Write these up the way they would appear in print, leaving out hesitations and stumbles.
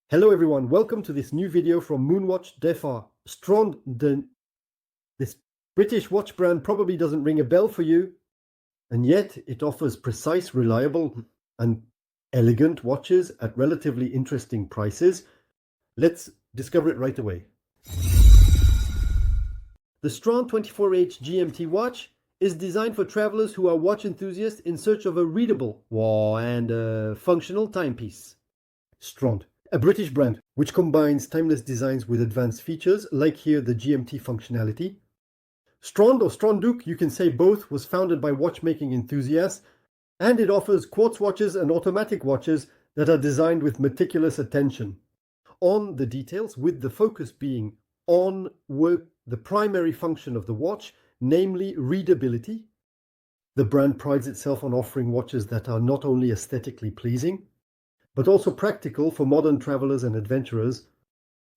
Hello everyone, welcome to this new video from MoonWatch.fr. Strond, this British watch brand probably doesn't ring a bell for you, and yet it offers precise, reliable and elegant watches at relatively interesting prices. Let's discover it right away. The Strond 24H GMT watch is designed for travelers who are watch enthusiasts in search of a readable and a functional timepiece. Strond, a British brand which combines timeless designs with advanced features, like here the GMT functionality. Strond, or Stronduc, you can say both, was founded by watchmaking enthusiasts, and it offers quartz watches and automatic watches that are designed with meticulous attention on the details, with the focus being on the primary function of the watch, namely readability. The brand prides itself on offering watches that are not only aesthetically pleasing, but also practical for modern travelers and adventurers.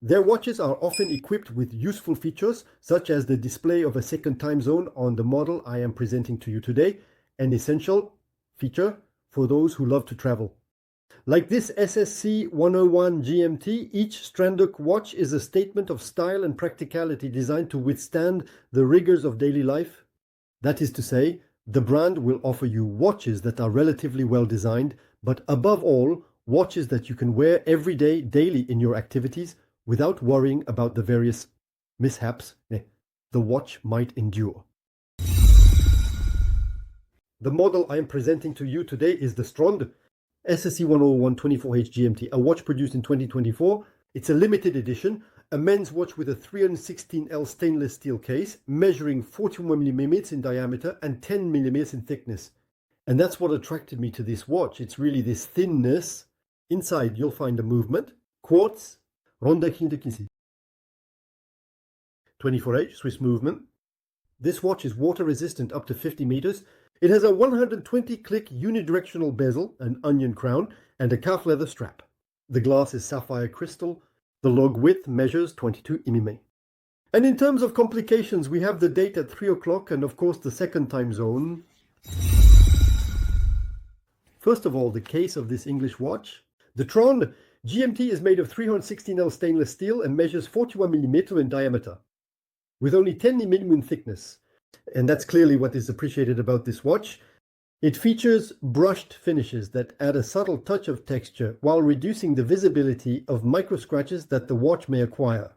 Their watches are often equipped with useful features, such as the display of a second time zone on the model I am presenting to you today, an essential feature for those who love to travel. Like this SSC-101 GMT, each Stronduc watch is a statement of style and practicality designed to withstand the rigors of daily life. That is to say, the brand will offer you watches that are relatively well designed, but above all, watches that you can wear every day, daily in your activities, without worrying about the various mishaps the watch might endure. The model I am presenting to you today is the Strond SSC-101 24H GMT, a watch produced in 2024. It's a limited edition, a men's watch with a 316L stainless steel case, measuring 41mm in diameter and 10mm in thickness. And that's what attracted me to this watch. It's really this thinness. Inside, you'll find a movement, quartz, ronde 24H, Swiss movement. This watch is water resistant up to 50 meters. It has a 120-click unidirectional bezel, an onion crown, and a calf leather strap. The glass is sapphire crystal. The log width measures 22 mm. And in terms of complications, we have the date at 3 o'clock and of course the second time zone. First of all, the case of this English watch. The Strond GMT is made of 316L stainless steel and measures 41mm in diameter, with only 10mm in thickness. And that's clearly what is appreciated about this watch. It features brushed finishes that add a subtle touch of texture while reducing the visibility of micro scratches that the watch may acquire.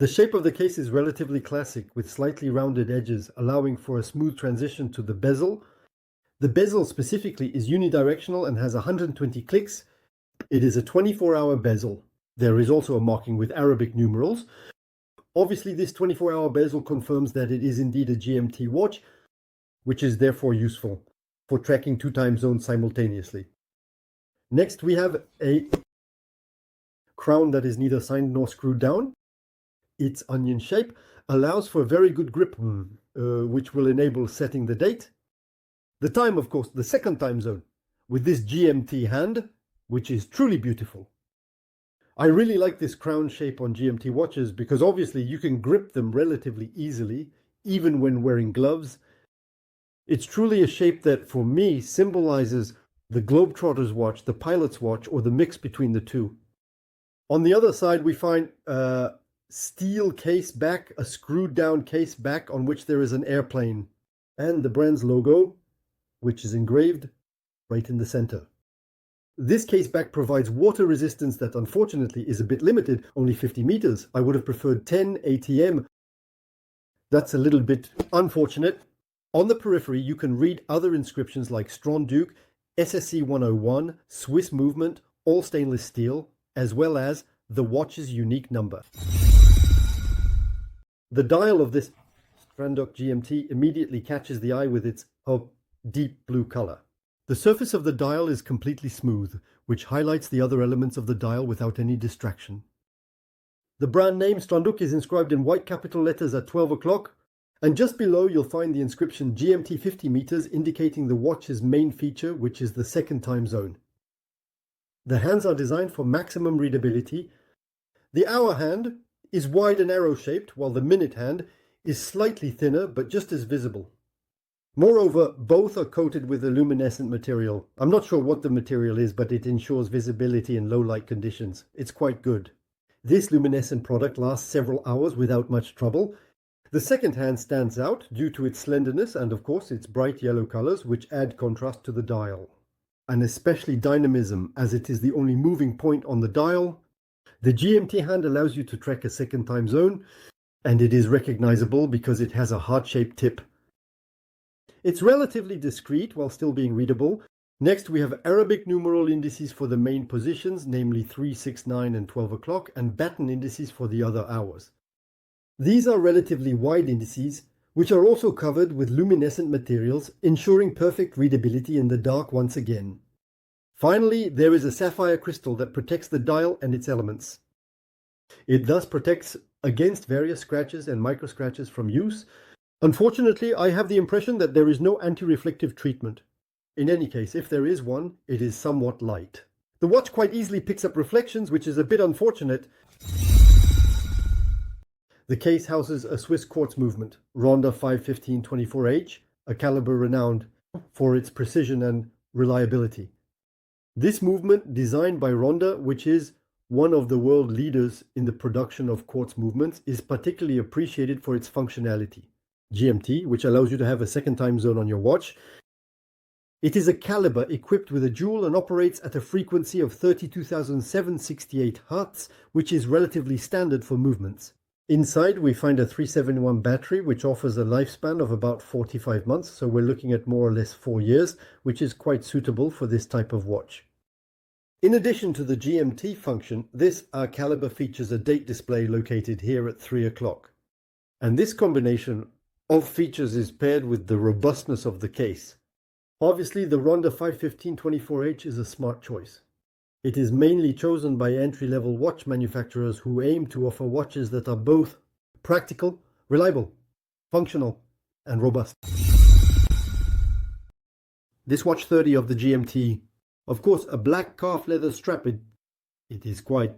The shape of the case is relatively classic, with slightly rounded edges, allowing for a smooth transition to the bezel. The bezel specifically is unidirectional and has 120 clicks. It is a 24-hour bezel. There is also a marking with Arabic numerals. Obviously, this 24-hour bezel confirms that it is indeed a GMT watch, which is therefore useful for tracking two time zones simultaneously. Next, we have a crown that is neither signed nor screwed down. Its onion shape allows for a very good grip, which will enable setting the date. The time, of course, the second time zone, with this GMT hand, which is truly beautiful. I really like this crown shape on GMT watches because obviously you can grip them relatively easily, even when wearing gloves. It's truly a shape that, for me, symbolizes the globetrotter's watch, the pilot's watch, or the mix between the two. On the other side, we find a steel case back, a screwed down case back on which there is an airplane, and the brand's logo, which is engraved right in the center. This case back provides water resistance that unfortunately is a bit limited, only 50 meters. I would have preferred 10 ATM. That's a little bit unfortunate. On the periphery, you can read other inscriptions like Stronduc, SSC-101, Swiss movement, all stainless steel, as well as the watch's unique number. The dial of this Stronduc GMT immediately catches the eye with its deep blue color. The surface of the dial is completely smooth, which highlights the other elements of the dial without any distraction. The brand name Stronduc is inscribed in white capital letters at 12 o'clock, and just below you'll find the inscription GMT 50 meters, indicating the watch's main feature, which is the second time zone. The hands are designed for maximum readability. The hour hand is wide and arrow-shaped, while the minute hand is slightly thinner but just as visible. Moreover, both are coated with a luminescent material. I'm not sure what the material is, but it ensures visibility in low light conditions. It's quite good. This luminescent product lasts several hours without much trouble. The second hand stands out due to its slenderness and, of course, its bright yellow colors, which add contrast to the dial. And especially dynamism, as it is the only moving point on the dial. The GMT hand allows you to track a second time zone, and it is recognizable because it has a heart-shaped tip. It's relatively discreet while still being readable. Next, we have Arabic numeral indices for the main positions, namely 3, 6, 9 and 12 o'clock, and baton indices for the other hours. These are relatively wide indices, which are also covered with luminescent materials, ensuring perfect readability in the dark once again. Finally, there is a sapphire crystal that protects the dial and its elements. It thus protects against various scratches and micro scratches from use. Unfortunately, I have the impression that there is no anti-reflective treatment. In any case, if there is one, it is somewhat light. The watch quite easily picks up reflections, which is a bit unfortunate. The case houses a Swiss quartz movement, Ronda 515-24H, a caliber renowned for its precision and reliability. This movement, designed by Ronda, which is one of the world leaders in the production of quartz movements, is particularly appreciated for its functionality. GMT, which allows you to have a second time zone on your watch. It is a caliber equipped with a jewel and operates at a frequency of 32,768 Hz, which is relatively standard for movements. Inside, we find a 371 battery, which offers a lifespan of about 45 months, so we're looking at more or less 4 years, which is quite suitable for this type of watch. In addition to the GMT function, this caliber features a date display located here at 3 o'clock. And this combination of features is paired with the robustness of the case. Obviously, the Ronda 515-24H is a smart choice. It is mainly chosen by entry-level watch manufacturers who aim to offer watches that are both practical, reliable, functional, and robust. This watch 30 of the GMT, of course, a black calf leather strap. It is quite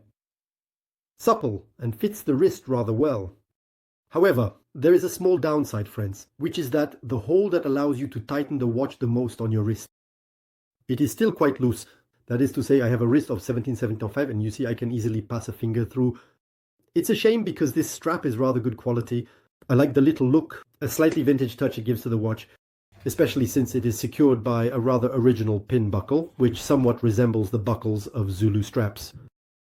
supple and fits the wrist rather well. However, there is a small downside, friends, which is that the hole that allows you to tighten the watch the most on your wrist. It is still quite loose. That is to say, I have a wrist of 17.75 and you see I can easily pass a finger through. It's a shame because this strap is rather good quality. I like the little look, a slightly vintage touch it gives to the watch, especially since it is secured by a rather original pin buckle, which somewhat resembles the buckles of Zulu straps.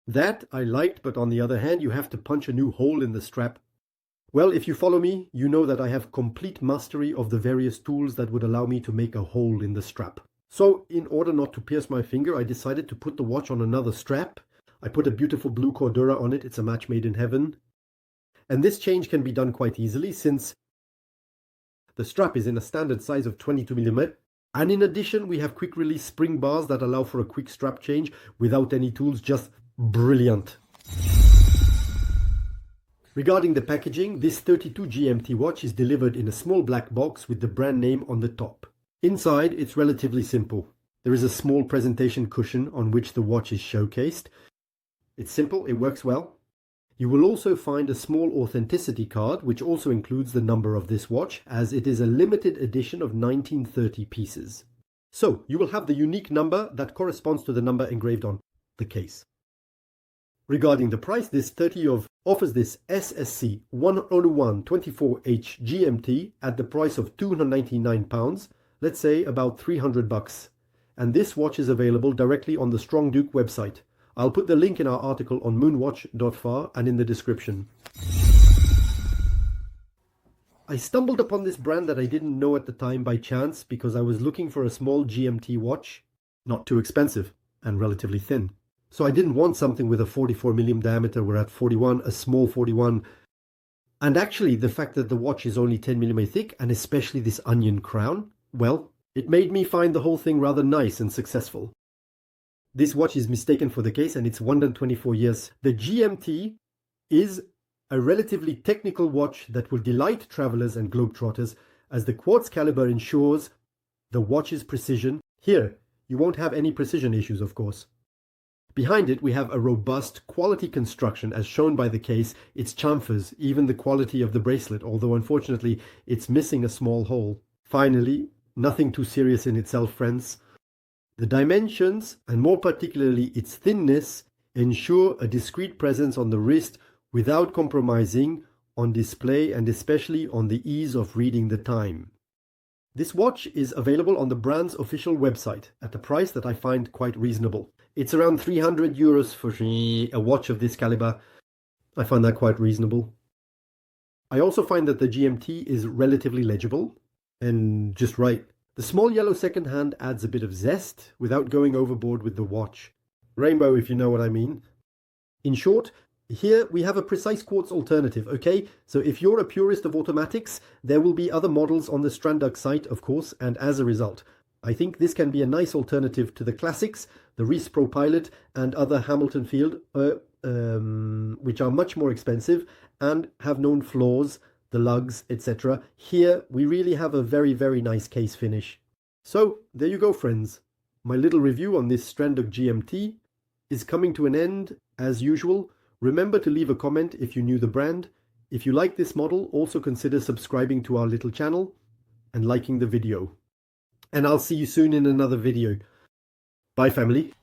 That I liked, but on the other hand, you have to punch a new hole in the strap. Well, if you follow me, you know that I have complete mastery of the various tools that would allow me to make a hole in the strap. So, in order not to pierce my finger, I decided to put the watch on another strap. I put a beautiful blue Cordura on it. It's a match made in heaven. And this change can be done quite easily since the strap is in a standard size of 22mm. And in addition, we have quick release spring bars that allow for a quick strap change without any tools. Just brilliant. Regarding the packaging, this 32 GMT watch is delivered in a small black box with the brand name on the top. Inside, it's relatively simple. There is a small presentation cushion on which the watch is showcased. It's simple, it works well. You will also find a small authenticity card, which also includes the number of this watch, as it is a limited edition of 1930 pieces. So, you will have the unique number that corresponds to the number engraved on the case. Regarding the price, this 30 offers this SSC-101 24H GMT at the price of £299, let's say about $300. And this watch is available directly on the Strong Duke website. I'll put the link in our article on MoonWatch.fr and in the description. I stumbled upon this brand that I didn't know at the time by chance because I was looking for a small GMT watch, not too expensive and relatively thin. So I didn't want something with a 44mm diameter. We're at 41, a small 41. And actually, the fact that the watch is only 10mm thick, and especially this onion crown, well, it made me find the whole thing rather nice and successful. This watch is mistaken for the case, and it's 124 years. The GMT is a relatively technical watch that will delight travelers and globetrotters, as the quartz caliber ensures the watch's precision. Here, you won't have any precision issues, of course. Behind it, we have a robust quality construction as shown by the case, its chamfers, even the quality of the bracelet, although unfortunately it's missing a small hole. Finally, nothing too serious in itself, friends. The dimensions, and more particularly its thinness, ensure a discreet presence on the wrist without compromising on display and especially on the ease of reading the time. This watch is available on the brand's official website at a price that I find quite reasonable. It's around 300 euros for a watch of this caliber. I find that quite reasonable. I also find that the GMT is relatively legible and just right. The small yellow second hand adds a bit of zest without going overboard with the watch. Rainbow, if you know what I mean. In short, here we have a precise quartz alternative, okay? So if you're a purist of automatics, there will be other models on the Strand site, of course, and as a result, I think this can be a nice alternative to the classics, the Reese Pro Pilot and other Hamilton Field, which are much more expensive and have known flaws, the lugs, etc. Here we really have a very, very nice case finish. So there you go, friends. My little review on this Strand GMT is coming to an end as usual. Remember to leave a comment if you knew the brand. If you like this model, also consider subscribing to our little channel and liking the video. And I'll see you soon in another video. Bye, family.